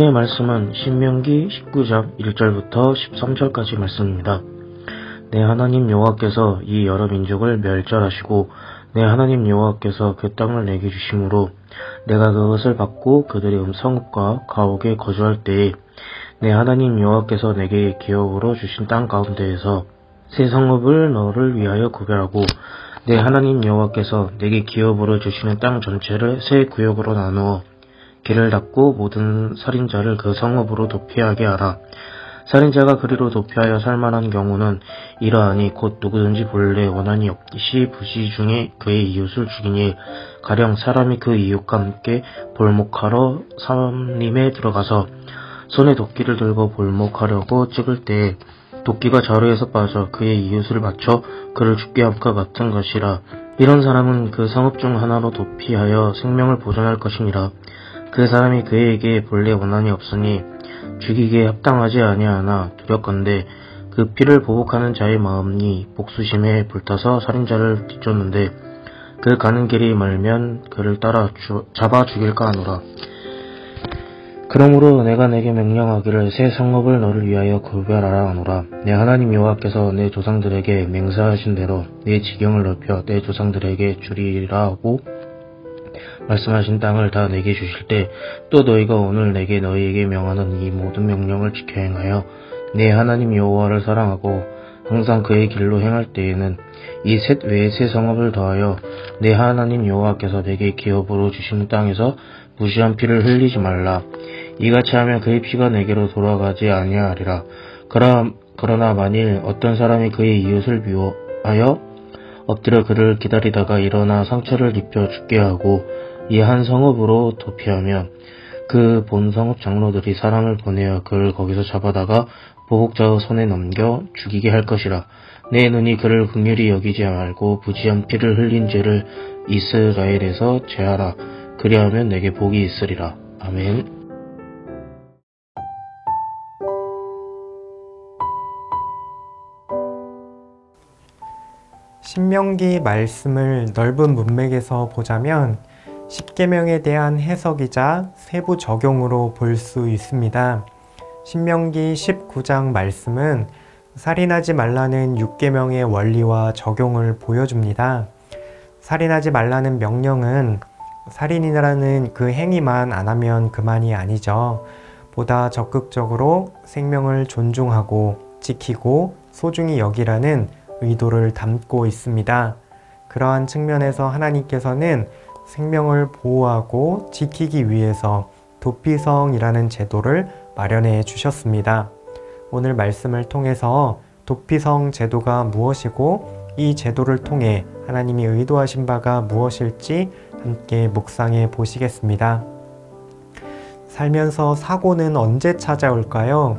오늘의 말씀은 신명기 19장 1절부터 13절까지 말씀입니다. 내 하나님 여호와께서 이 여러 민족을 멸절하시고 내 하나님 여호와께서 그 땅을 내게 주심으로 내가 그것을 받고 그들의 성읍과 가옥에 거주할 때에 내 하나님 여호와께서 내게 기업으로 주신 땅 가운데에서 새 성읍을 너를 위하여 구별하고 내 하나님 여호와께서 내게 기업으로 주시는 땅 전체를 세 구역으로 나누어 길을 닫고 모든 살인자를 그 성읍으로 도피하게 하라. 살인자가 그리로 도피하여 살만한 경우는 이러하니 곧 누구든지 본래 원한이 없이 부지 중에 그의 이웃을 죽이니 가령 사람이 그 이웃과 함께 볼목하러 삼림에 들어가서 손에 도끼를 들고 볼목하려고 찍을 때에 도끼가 자루에서 빠져 그의 이웃을 맞춰 그를 죽게 함과 같은 것이라. 이런 사람은 그 성읍 중 하나로 도피하여 생명을 보존할 것이니라. 그 사람이 그에게 본래 원한이 없으니 죽이기에 합당하지 아니하나 두렵건대 그 피를 보복하는 자의 마음이 복수심에 불타서 살인자를 뒤쫓는데 그 가는 길이 멀면 그를 따라 잡아 죽일까 하노라. 그러므로 내가 내게 명령하기를 새 성읍을 너를 위하여 구별하라 하노라. 내 하나님 여호와께서 내 조상들에게 맹세하신 대로 내 지경을 넓혀 내 조상들에게 주리라 하고 말씀하신 땅을 다 내게 주실 때 또 너희가 오늘 내게 너희에게 명하는 이 모든 명령을 지켜 행하여 내 하나님 여호와를 사랑하고 항상 그의 길로 행할 때에는 이 셋 외에 새 성읍을 더하여 내 하나님 여호와께서 내게 기업으로 주시는 땅에서 무시한 피를 흘리지 말라. 이같이 하면 그의 피가 내게로 돌아가지 아니하리라. 그러나 만일 어떤 사람이 그의 이웃을 미워하여 엎드려 그를 기다리다가 일어나 상처를 입혀 죽게 하고 이 한 성읍으로 도피하면 그 본 성읍 장로들이 사람을 보내어 그를 거기서 잡아다가 보복자의 손에 넘겨 죽이게 할 것이라. 내 눈이 그를 긍휼히 여기지 말고 부지한 피를 흘린 죄를 이스라엘에서 제하라. 그리하면 내게 복이 있으리라. 아멘. 신명기 말씀을 넓은 문맥에서 보자면 십계명에 대한 해석이자 세부 적용으로 볼 수 있습니다. 신명기 19장 말씀은 살인하지 말라는 6계명의 원리와 적용을 보여줍니다. 살인하지 말라는 명령은 살인이라는 그 행위만 안 하면 그만이 아니죠. 보다 적극적으로 생명을 존중하고 지키고 소중히 여기라는 의도를 담고 있습니다. 그러한 측면에서 하나님께서는 생명을 보호하고 지키기 위해서 도피성이라는 제도를 마련해 주셨습니다. 오늘 말씀을 통해서 도피성 제도가 무엇이고 이 제도를 통해 하나님이 의도하신 바가 무엇일지 함께 묵상해 보시겠습니다. 살면서 사고는 언제 찾아올까요?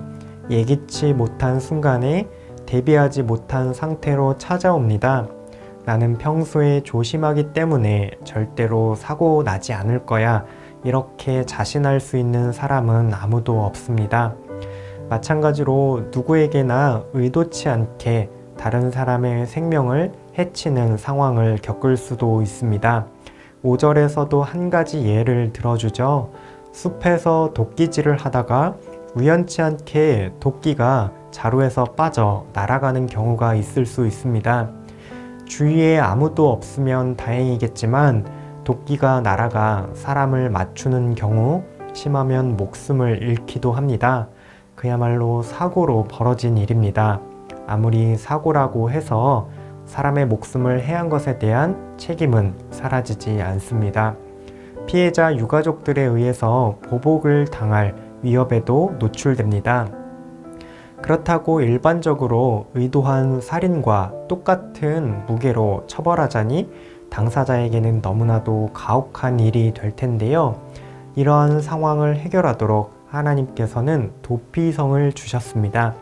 예기치 못한 순간에 대비하지 못한 상태로 찾아옵니다. 나는 평소에 조심하기 때문에 절대로 사고 나지 않을 거야. 이렇게 자신할 수 있는 사람은 아무도 없습니다. 마찬가지로 누구에게나 의도치 않게 다른 사람의 생명을 해치는 상황을 겪을 수도 있습니다. 5절에서도 한 가지 예를 들어주죠. 숲에서 도끼질을 하다가 우연치 않게 도끼가 자루에서 빠져 날아가는 경우가 있을 수 있습니다. 주위에 아무도 없으면 다행이겠지만 도끼가 날아가 사람을 맞추는 경우 심하면 목숨을 잃기도 합니다. 그야말로 사고로 벌어진 일입니다. 아무리 사고라고 해서 사람의 목숨을 해한 것에 대한 책임은 사라지지 않습니다. 피해자 유가족들에 의해서 보복을 당할 위협에도 노출됩니다. 그렇다고 일반적으로 의도한 살인과 똑같은 무게로 처벌하자니 당사자에게는 너무나도 가혹한 일이 될 텐데요. 이러한 상황을 해결하도록 하나님께서는 도피성을 주셨습니다.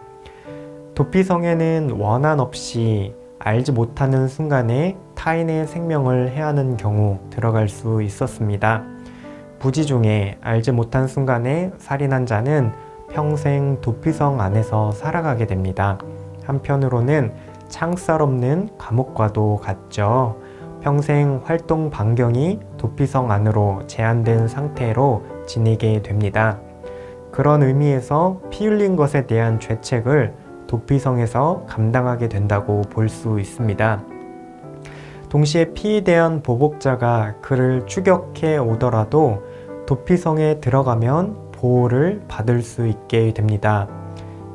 도피성에는 원한 없이 알지 못하는 순간에 타인의 생명을 해하는 경우 들어갈 수 있었습니다. 부지 중에 알지 못한 순간에 살인한 자는 평생 도피성 안에서 살아가게 됩니다. 한편으로는 창살 없는 감옥과도 같죠. 평생 활동 반경이 도피성 안으로 제한된 상태로 지내게 됩니다. 그런 의미에서 피 흘린 것에 대한 죄책을 도피성에서 감당하게 된다고 볼 수 있습니다. 동시에 피에 대한 보복자가 그를 추격해 오더라도 도피성에 들어가면 보호를 받을 수 있게 됩니다.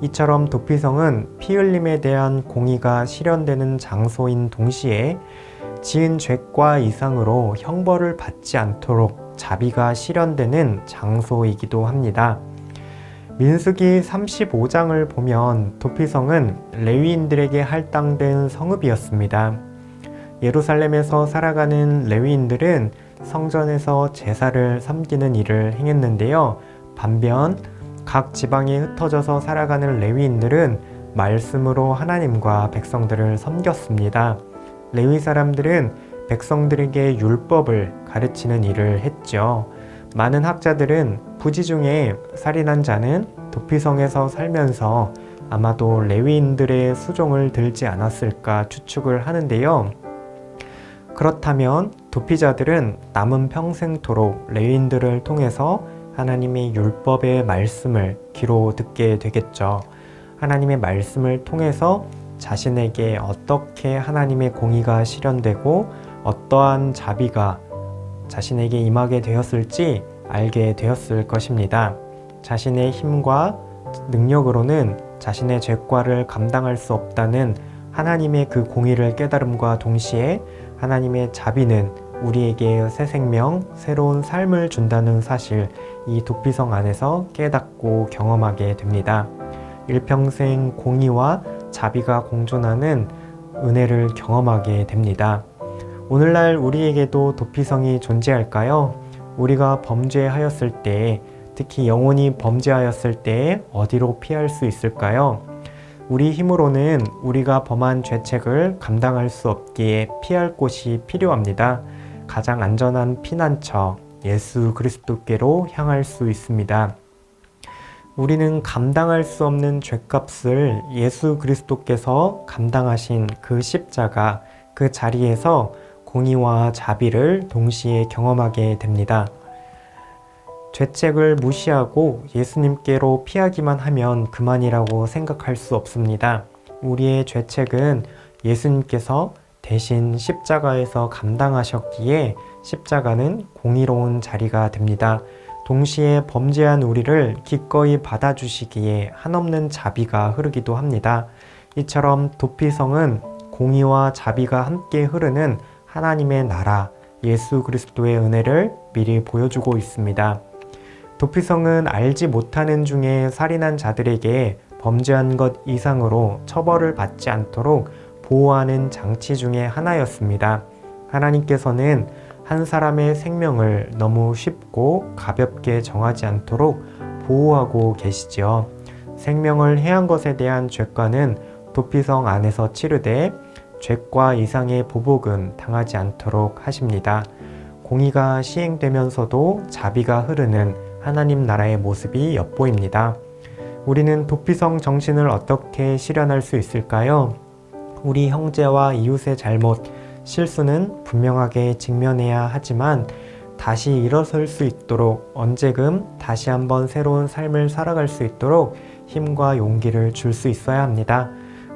이처럼 도피성은 피 흘림에 대한 공의가 실현되는 장소인 동시에 지은 죄과 이상으로 형벌을 받지 않도록 자비가 실현되는 장소이기도 합니다. 민수기 35장을 보면 도피성은 레위인들에게 할당된 성읍이었습니다. 예루살렘에서 살아가는 레위인들은 성전에서 제사를 섬기는 일을 행했는데요. 반면 각 지방에 흩어져서 살아가는 레위인들은 말씀으로 하나님과 백성들을 섬겼습니다. 레위 사람들은 백성들에게 율법을 가르치는 일을 했죠. 많은 학자들은 부지 중에 살인한 자는 도피성에서 살면서 아마도 레위인들의 수종을 들지 않았을까 추측을 하는데요. 그렇다면 도피자들은 남은 평생토록 레위인들을 통해서 하나님의 율법의 말씀을 귀로 듣게 되겠죠. 하나님의 말씀을 통해서 자신에게 어떻게 하나님의 공의가 실현되고 어떠한 자비가 자신에게 임하게 되었을지 알게 되었을 것입니다. 자신의 힘과 능력으로는 자신의 죄과를 감당할 수 없다는 하나님의 그 공의를 깨달음과 동시에 하나님의 자비는 우리에게 새 생명, 새로운 삶을 준다는 사실, 이 도피성 안에서 깨닫고 경험하게 됩니다. 일평생 공의와 자비가 공존하는 은혜를 경험하게 됩니다. 오늘날 우리에게도 도피성이 존재할까요? 우리가 범죄하였을 때, 특히 영혼이 범죄하였을 때 어디로 피할 수 있을까요? 우리 힘으로는 우리가 범한 죄책을 감당할 수 없기에 피할 곳이 필요합니다. 가장 안전한 피난처, 예수 그리스도께로 향할 수 있습니다. 우리는 감당할 수 없는 죄값을 예수 그리스도께서 감당하신 그 십자가, 그 자리에서 공의와 자비를 동시에 경험하게 됩니다. 죄책을 무시하고 예수님께로 피하기만 하면 그만이라고 생각할 수 없습니다. 우리의 죄책은 예수님께서 대신 십자가에서 감당하셨기에 십자가는 공의로운 자리가 됩니다. 동시에 범죄한 우리를 기꺼이 받아주시기에 한없는 자비가 흐르기도 합니다. 이처럼 도피성은 공의와 자비가 함께 흐르는 하나님의 나라, 예수 그리스도의 은혜를 미리 보여주고 있습니다. 도피성은 알지 못하는 중에 살인한 자들에게 범죄한 것 이상으로 처벌을 받지 않도록 보호하는 장치 중에 하나였습니다. 하나님께서는 한 사람의 생명을 너무 쉽고 가볍게 정하지 않도록 보호하고 계시지요. 생명을 해한 것에 대한 죄과는 도피성 안에서 치르되 죄과 이상의 보복은 당하지 않도록 하십니다. 공의가 시행되면서도 자비가 흐르는 하나님 나라의 모습이 엿보입니다. 우리는 도피성 정신을 어떻게 실현할 수 있을까요? 우리 형제와 이웃의 잘못, 실수는 분명하게 직면해야 하지만 다시 일어설 수 있도록 언제금 다시 한번 새로운 삶을 살아갈 수 있도록 힘과 용기를 줄 수 있어야 합니다.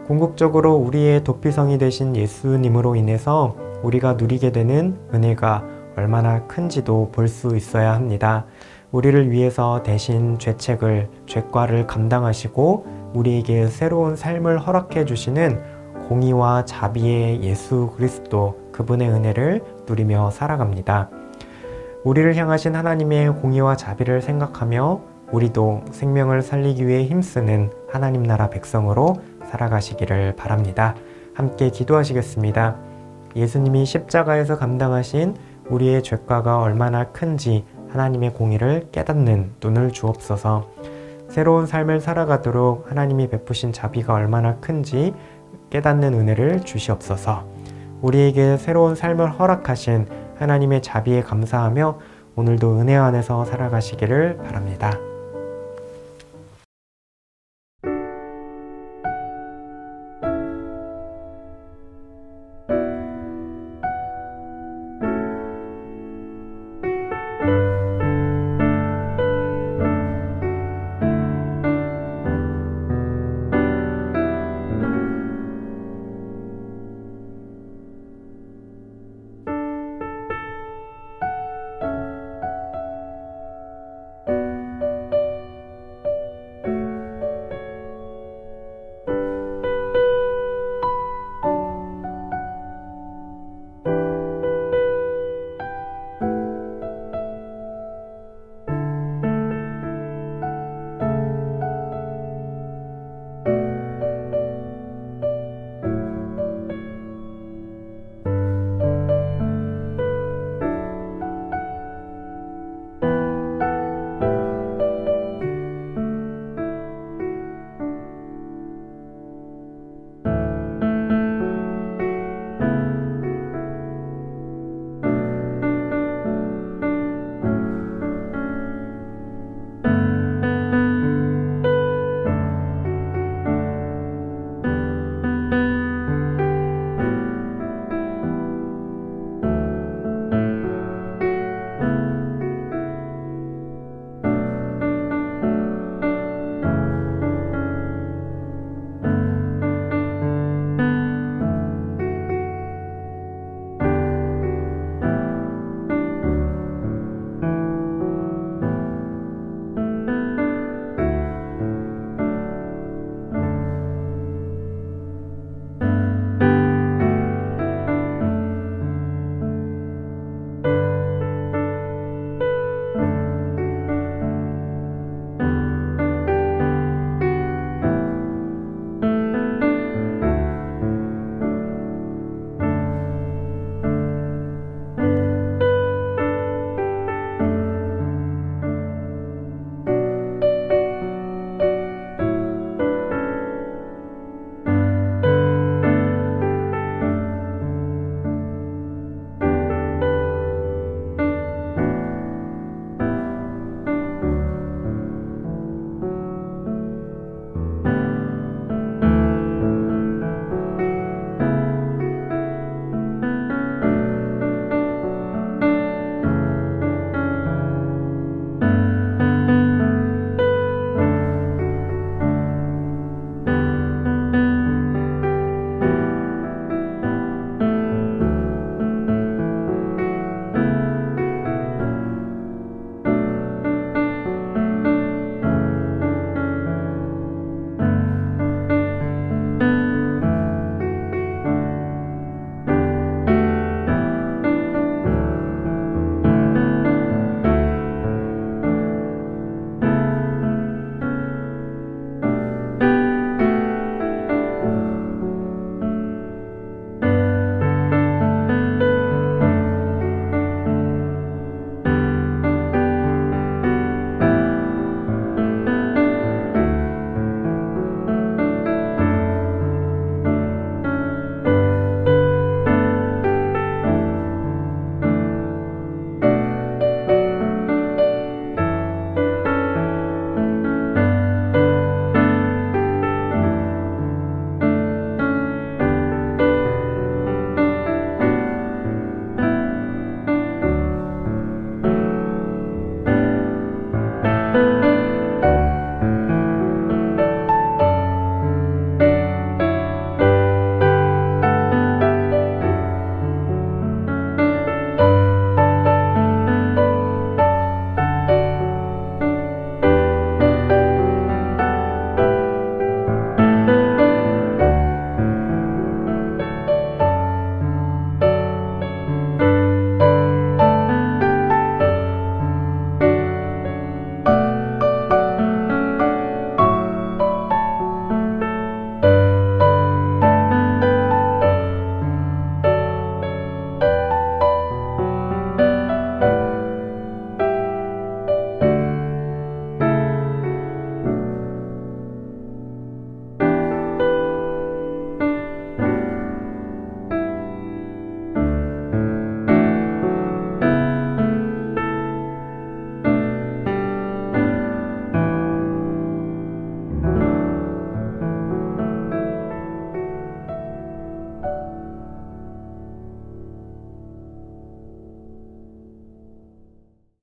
궁극적으로 우리의 도피성이 되신 예수님으로 인해서 우리가 누리게 되는 은혜가 얼마나 큰지도 볼 수 있어야 합니다. 우리를 위해서 대신 죄과를 감당하시고 우리에게 새로운 삶을 허락해 주시는 공의와 자비의 예수 그리스도, 그분의 은혜를 누리며 살아갑니다. 우리를 향하신 하나님의 공의와 자비를 생각하며 우리도 생명을 살리기 위해 힘쓰는 하나님 나라 백성으로 살아가시기를 바랍니다. 함께 기도하시겠습니다. 예수님이 십자가에서 감당하신 우리의 죄과가 얼마나 큰지 하나님의 공의를 깨닫는 눈을 주옵소서. 새로운 삶을 살아가도록 하나님이 베푸신 자비가 얼마나 큰지 깨닫는 은혜를 주시옵소서. 우리에게 새로운 삶을 허락하신 하나님의 자비에 감사하며 오늘도 은혜 안에서 살아가시기를 바랍니다.